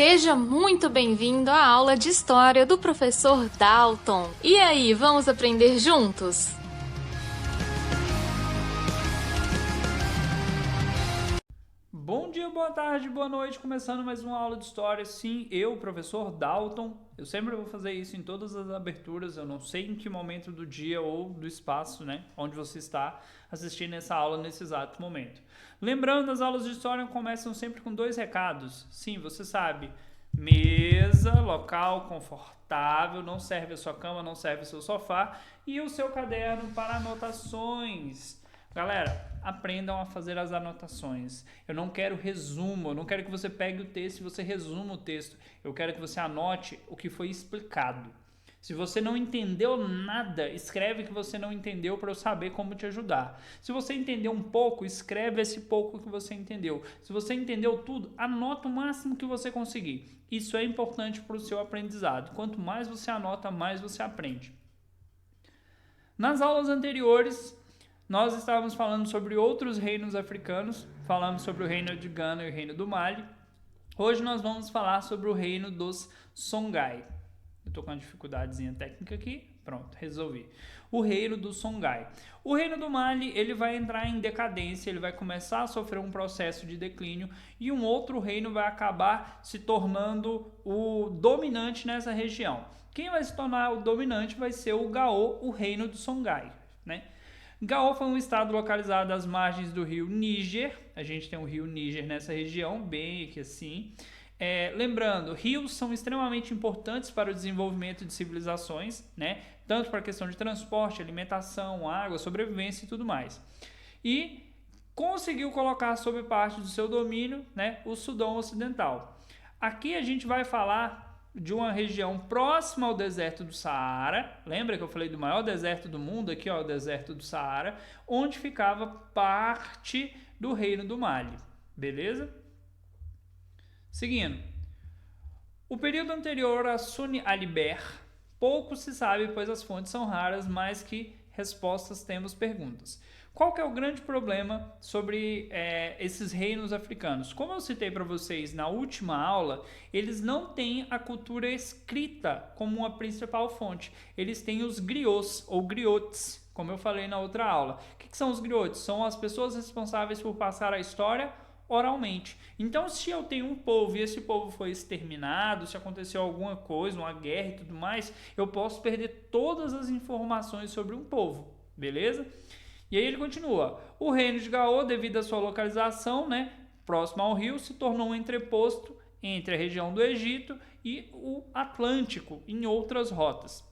Seja muito bem-vindo à aula de História do professor Dalton. E aí, vamos aprender juntos? Bom dia, boa tarde, boa noite, começando mais uma aula de História. Sim, eu, professor Dalton, eu sempre vou fazer isso em todas as aberturas, eu não sei em que momento do dia ou do espaço, onde você está assistindo essa aula nesse exato momento. Lembrando, as aulas de História começam sempre com 2 recados. Sim, você sabe, mesa, local confortável, não serve a sua cama, não serve o seu sofá, e o seu caderno para anotações. Galera, aprendam a fazer as anotações. Eu não quero resumo, eu não quero que você pegue o texto e você resuma o texto. Eu quero que você anote o que foi explicado. Se você não entendeu nada, escreve que você não entendeu para eu saber como te ajudar. Se você entendeu um pouco, escreve esse pouco que você entendeu. Se você entendeu tudo, anota o máximo que você conseguir. Isso é importante para o seu aprendizado. Quanto mais você anota, mais você aprende. Nas aulas anteriores, nós estávamos falando sobre outros reinos africanos, falamos sobre o reino de Gana e o reino do Mali. Hoje nós vamos falar sobre o reino dos Songhai. Eu estou com uma dificuldadezinha técnica aqui, pronto, resolvi. O reino do Songhai. O reino do Mali, ele vai entrar em decadência, ele vai começar a sofrer um processo de declínio e um outro reino vai acabar se tornando o dominante nessa região. Quem vai se tornar o dominante vai ser o Gao, o reino do Songhai, Gao foi um estado localizado às margens do rio Níger. A gente tem o rio Níger nessa região, bem aqui assim. Lembrando, rios são extremamente importantes para o desenvolvimento de civilizações, tanto para a questão de transporte, alimentação, água, sobrevivência e tudo mais. E conseguiu colocar sob parte do seu domínio, o Sudão Ocidental. Aqui a gente vai falar de uma região próxima ao deserto do Saara. Lembra que eu falei do maior deserto do mundo? Aqui, o deserto do Saara, onde ficava parte do reino do Mali. Beleza? Seguindo. O período anterior a Suni Aliber, pouco se sabe, pois as fontes são raras, mas que respostas temos perguntas. Qual que é o grande problema sobre esses reinos africanos? Como eu citei para vocês na última aula, eles não têm a cultura escrita como uma principal fonte. Eles têm os griots ou griotes, como eu falei na outra aula. O que são os griotes? São as pessoas responsáveis por passar a história oralmente. Então, se eu tenho um povo e esse povo foi exterminado, se aconteceu alguma coisa, uma guerra e tudo mais, eu posso perder todas as informações sobre um povo, beleza? E aí ele continua. O reino de Gao, devido à sua localização, próximo ao rio, se tornou um entreposto entre a região do Egito e o Atlântico, em outras rotas.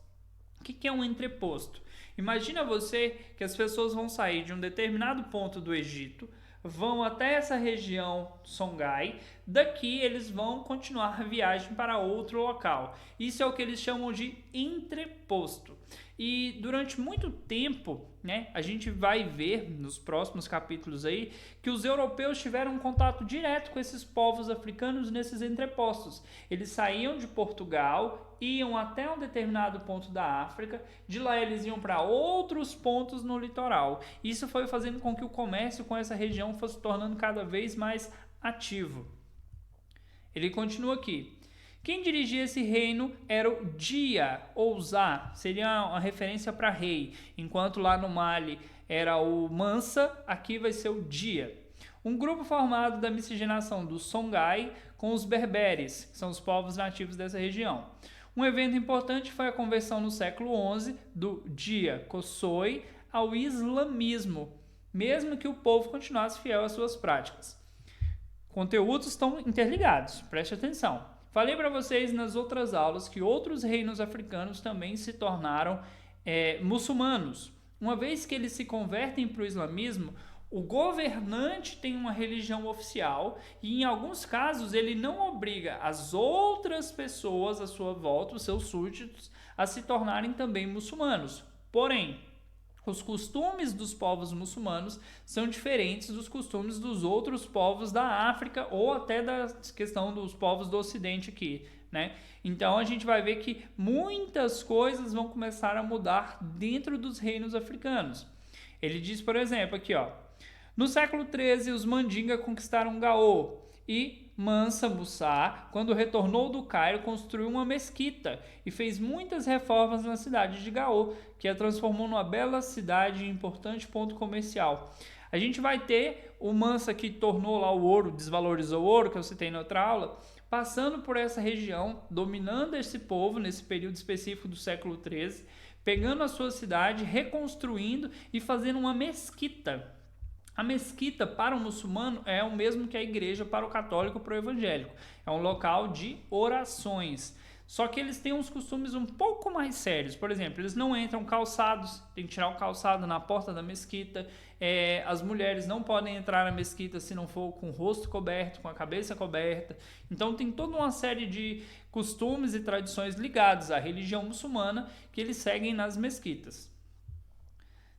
O que é um entreposto? Imagina você que as pessoas vão sair de um determinado ponto do Egito, vão até essa região Songhai, daqui eles vão continuar a viagem para outro local. Isso é o que eles chamam de entreposto. E durante muito tempo, a gente vai ver nos próximos capítulos aí que os europeus tiveram um contato direto com esses povos africanos nesses entrepostos. Eles saíam de Portugal, iam até um determinado ponto da África, de lá eles iam para outros pontos no litoral. Isso foi fazendo com que o comércio com essa região fosse tornando cada vez mais ativo. Ele continua aqui. Quem dirigia esse reino era o Dia, ou Zá, seria uma referência para rei, enquanto lá no Mali era o Mansa, aqui vai ser o Dia. Um grupo formado da miscigenação do Songhai com os berberes, que são os povos nativos dessa região. Um evento importante foi a conversão no século XI do Dia Kossoi ao islamismo, mesmo que o povo continuasse fiel às suas práticas. Conteúdos estão interligados, preste atenção. Falei para vocês nas outras aulas que outros reinos africanos também se tornaram muçulmanos. Uma vez que eles se convertem para o islamismo, o governante tem uma religião oficial e, em alguns casos, ele não obriga as outras pessoas à sua volta, os seus súditos, a se tornarem também muçulmanos. Porém, os costumes dos povos muçulmanos são diferentes dos costumes dos outros povos da África ou até da questão dos povos do Ocidente aqui, Então a gente vai ver que muitas coisas vão começar a mudar dentro dos reinos africanos. Ele diz, por exemplo, aqui, no século XIII, os Mandinga conquistaram Gao E Mansa Musa, quando retornou do Cairo, construiu uma mesquita e fez muitas reformas na cidade de Gaô, que a transformou numa bela cidade e importante ponto comercial. A gente vai ter o Mansa que tornou lá o ouro, desvalorizou o ouro, que eu citei na outra aula, passando por essa região, dominando esse povo nesse período específico do século XIII, pegando a sua cidade, reconstruindo e fazendo uma mesquita. A mesquita para o muçulmano é o mesmo que a igreja para o católico e para o evangélico. É um local de orações. Só que eles têm uns costumes um pouco mais sérios. Por exemplo, eles não entram calçados, tem que tirar o calçado na porta da mesquita. As mulheres não podem entrar na mesquita se não for com o rosto coberto, com a cabeça coberta. Então tem toda uma série de costumes e tradições ligados à religião muçulmana que eles seguem nas mesquitas.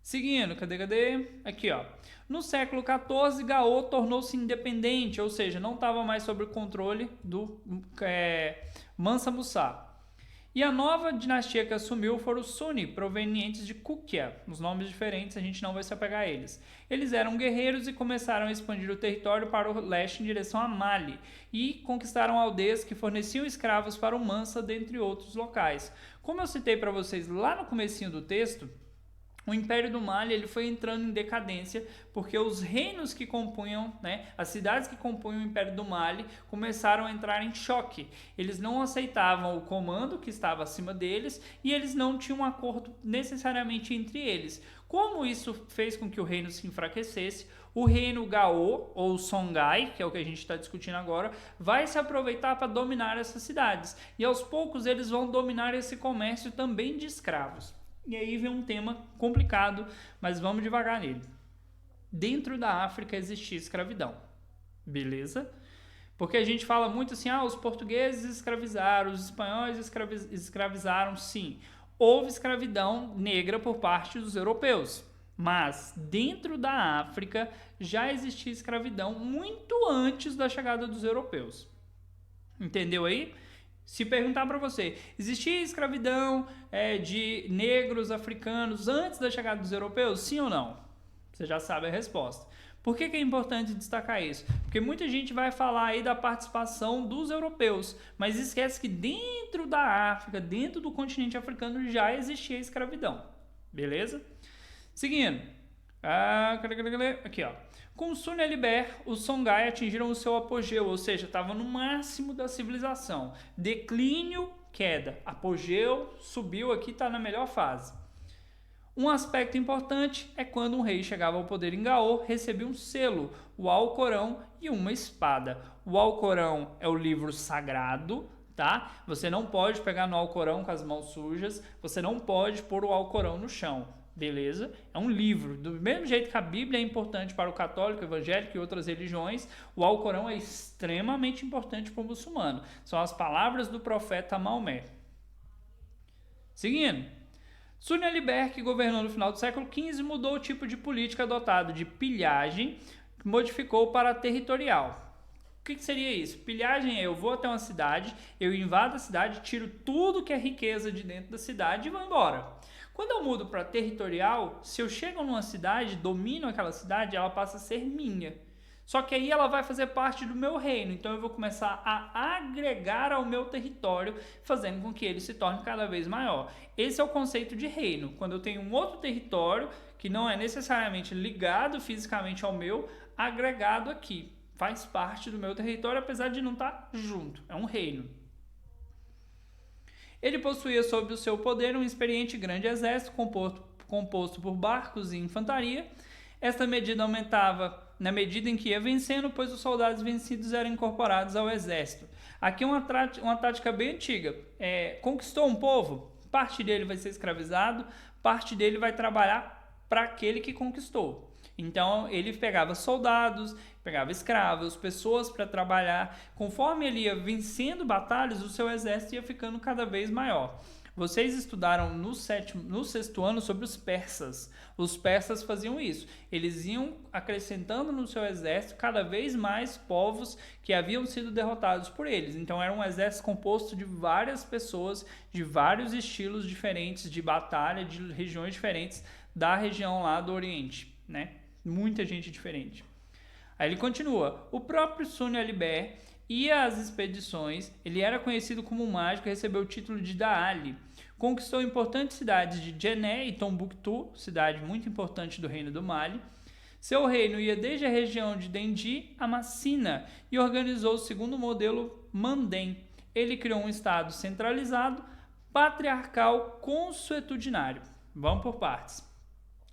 Seguindo, cadê? Aqui, ó. No século XIV, Gaô tornou-se independente, ou seja, não estava mais sob o controle do Mansa Musa. E a nova dinastia que assumiu foram os Sunni, provenientes de Kúkia. Os nomes diferentes, a gente não vai se apegar a eles. Eles eram guerreiros e começaram a expandir o território para o leste em direção a Mali e conquistaram aldeias que forneciam escravos para o Mansa, dentre outros locais. Como eu citei para vocês lá no comecinho do texto, o Império do Mali ele foi entrando em decadência porque os reinos que compunham, as cidades que compunham o Império do Mali começaram a entrar em choque. Eles não aceitavam o comando que estava acima deles e eles não tinham um acordo necessariamente entre eles. Como isso fez com que o reino se enfraquecesse, o reino Gaô, ou Songhai, que é o que a gente está discutindo agora, vai se aproveitar para dominar essas cidades. E aos poucos eles vão dominar esse comércio também de escravos. E aí vem um tema complicado, mas vamos devagar nele. Dentro da África existia escravidão, beleza? Porque a gente fala muito assim, os portugueses escravizaram, os espanhóis escravizaram, sim. Houve escravidão negra por parte dos europeus, mas dentro da África já existia escravidão muito antes da chegada dos europeus. Entendeu aí? Se perguntar para você, existia escravidão de negros africanos antes da chegada dos europeus? Sim ou não? Você já sabe a resposta. Por que é importante destacar isso? Porque muita gente vai falar aí da participação dos europeus, mas esquece que dentro da África, dentro do continente africano, já existia escravidão. Beleza? Seguindo. Aqui, ó. Com Sunni Alibert, os Songhai atingiram o seu apogeu, ou seja, estavam no máximo da civilização. Declínio, queda. Apogeu, subiu aqui, está na melhor fase. Um aspecto importante é quando um rei chegava ao poder em Gaô, recebia um selo, o Alcorão e uma espada. O Alcorão é o livro sagrado, tá? Você não pode pegar no Alcorão com as mãos sujas, você não pode pôr o Alcorão no chão. Beleza? É um livro. Do mesmo jeito que a Bíblia é importante para o católico, evangélico e outras religiões, o Alcorão é extremamente importante para o muçulmano. São as palavras do profeta Maomé. Seguindo. Sunni Alibert, que governou no final do século XV, mudou o tipo de política adotado de pilhagem, modificou para territorial. O que seria isso? Pilhagem é eu vou até uma cidade, eu invado a cidade, tiro tudo que é riqueza de dentro da cidade e vou embora. Quando eu mudo para territorial, se eu chego numa cidade, domino aquela cidade, ela passa a ser minha. Só que aí ela vai fazer parte do meu reino, então eu vou começar a agregar ao meu território, fazendo com que ele se torne cada vez maior. Esse é o conceito de reino. Quando eu tenho um outro território, que não é necessariamente ligado fisicamente ao meu, agregado aqui. Faz parte do meu território, apesar de não estar junto. É um reino. Ele possuía sob o seu poder um experiente grande exército composto por barcos e infantaria. Esta medida aumentava na medida em que ia vencendo, pois os soldados vencidos eram incorporados ao exército. Aqui é uma tática bem antiga. Conquistou um povo, parte dele vai ser escravizado, parte dele vai trabalhar para aquele que conquistou. Então ele pegava soldados, pegava escravos, pessoas para trabalhar. Conforme ele ia vencendo batalhas, o seu exército ia ficando cada vez maior. Vocês estudaram no sexto ano sobre os persas. Os persas faziam isso. Eles iam acrescentando no seu exército cada vez mais povos que haviam sido derrotados por eles. Então era um exército composto de várias pessoas, de vários estilos diferentes de batalha, de regiões diferentes da região lá do Oriente, né? Muita gente diferente. Aí ele continua, o próprio Suni Alibert ia às expedições, ele era conhecido como um mágico e recebeu o título de Daali. Conquistou importantes cidades de Djenné e Tombouctou, cidade muito importante do reino do Mali. Seu reino ia desde a região de Dendi a Massina e organizou o segundo modelo Mandem. Ele criou um estado centralizado, patriarcal, consuetudinário. Vamos por partes.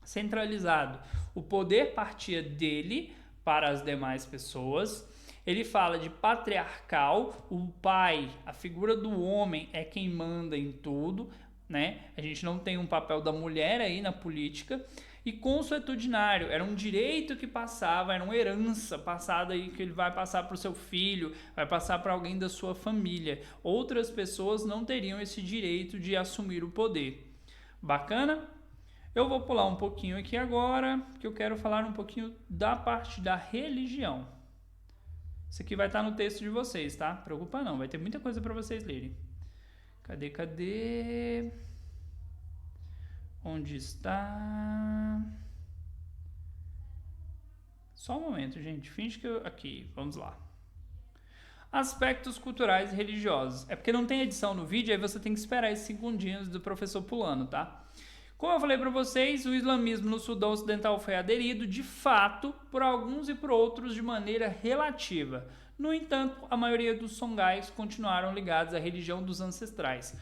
Centralizado. O poder partia dele para as demais pessoas. Ele fala de patriarcal, o pai, a figura do homem é quem manda em tudo, né? A gente não tem um papel da mulher aí na política. E consuetudinário, era um direito que passava, era uma herança passada aí que ele vai passar para o seu filho, vai passar para alguém da sua família. Outras pessoas não teriam esse direito de assumir o poder. Bacana? Eu vou pular um pouquinho aqui agora, que eu quero falar um pouquinho da parte da religião. Isso aqui vai estar no texto de vocês, tá? Preocupa não, vai ter muita coisa para vocês lerem. Cadê? Onde está? Só um momento, gente. Finge que eu... Aqui, vamos lá. Aspectos culturais e religiosos. É porque não tem edição no vídeo, aí você tem que esperar esses segundinhos do professor pulando, tá? Como eu falei para vocês, o islamismo no Sudão Ocidental foi aderido, de fato, por alguns e por outros de maneira relativa. No entanto, a maioria dos songais continuaram ligados à religião dos ancestrais.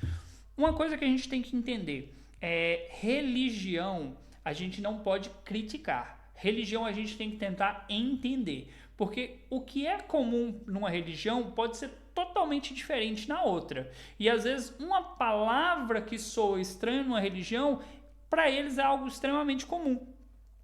Uma coisa que a gente tem que entender... religião a gente não pode criticar. Religião a gente tem que tentar entender. Porque o que é comum numa religião pode ser totalmente diferente na outra. E às vezes uma palavra que soa estranha numa religião, para eles é algo extremamente comum.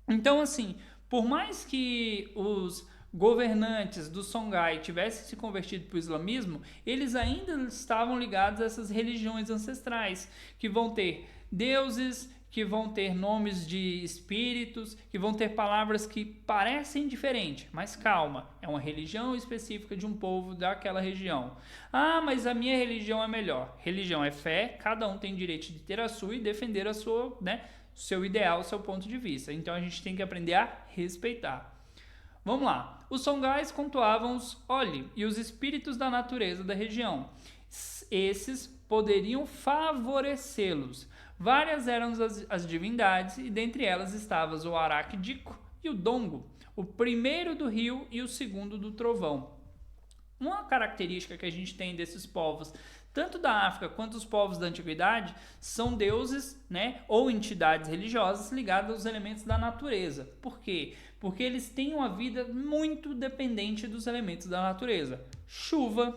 Então, assim, por mais que os governantes do Songhai tivessem se convertido para o islamismo, eles ainda estavam ligados a essas religiões ancestrais, que vão ter deuses, que vão ter nomes de espíritos, que vão ter palavras que parecem diferentes, mas calma, é uma religião específica de um povo daquela região. Ah, mas a minha religião é melhor. Religião é fé, cada um tem direito de ter a sua e defender a sua, seu ideal, seu ponto de vista. Então a gente tem que aprender a respeitar. Vamos lá. Os songais cultuavam os Oli e os espíritos da natureza da região. Esses poderiam favorecê-los. Várias eram as divindades e dentre elas estavam o Arak-Dico e o Dongo, o primeiro do rio e o segundo do trovão. Uma característica que a gente tem desses povos, tanto da África quanto os povos da antiguidade, são deuses, ou entidades religiosas ligadas aos elementos da natureza. Por quê? Porque eles têm uma vida muito dependente dos elementos da natureza. Chuva,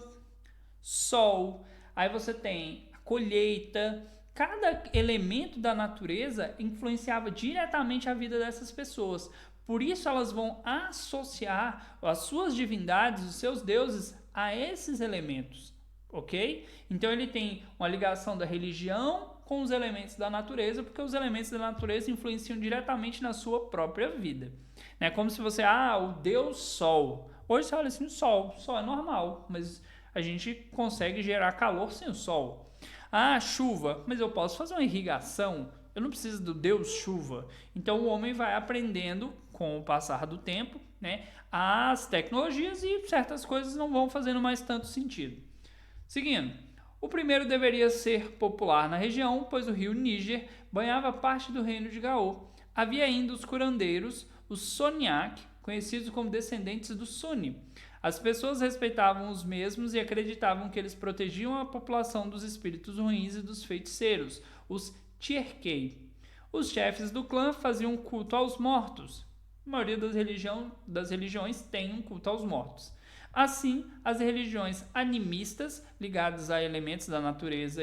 sol, aí você tem a colheita. Cada elemento da natureza influenciava diretamente a vida dessas pessoas. Por isso elas vão associar as suas divindades, os seus deuses, a esses elementos, ok? Então ele tem uma ligação da religião com os elementos da natureza, porque os elementos da natureza influenciam diretamente na sua própria vida. É como se você, o Deus Sol. Hoje você olha assim, o Sol é normal, mas a gente consegue gerar calor sem o Sol. Chuva, mas eu posso fazer uma irrigação, eu não preciso do Deus chuva. Então o homem vai aprendendo com o passar do tempo, as tecnologias e certas coisas não vão fazendo mais tanto sentido. Seguindo, o primeiro deveria ser popular na região, pois o rio Níger banhava parte do reino de Gao. Havia ainda os curandeiros, os Soniac, conhecidos como descendentes do Suni. As pessoas respeitavam os mesmos e acreditavam que eles protegiam a população dos espíritos ruins e dos feiticeiros, os Tierkei. Os chefes do clã faziam culto aos mortos. A maioria das religiões tem um culto aos mortos. Assim, as religiões animistas, ligadas a elementos da natureza,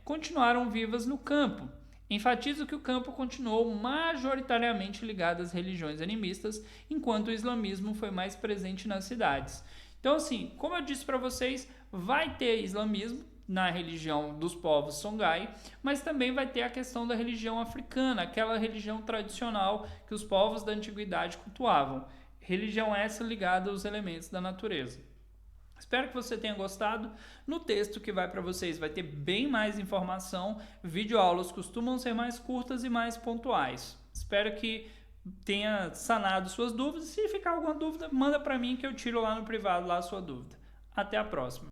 continuaram vivas no campo. Enfatizo que o campo continuou majoritariamente ligado às religiões animistas, enquanto o islamismo foi mais presente nas cidades. Então, assim, como eu disse para vocês, vai ter islamismo na religião dos povos Songhai, mas também vai ter a questão da religião africana, aquela religião tradicional que os povos da antiguidade cultuavam. Religião essa ligada aos elementos da natureza. Espero que você tenha gostado. No texto que vai para vocês vai ter bem mais informação. Videoaulas costumam ser mais curtas e mais pontuais. Espero que tenha sanado suas dúvidas. Se ficar alguma dúvida, manda para mim que eu tiro lá no privado lá a sua dúvida. Até a próxima.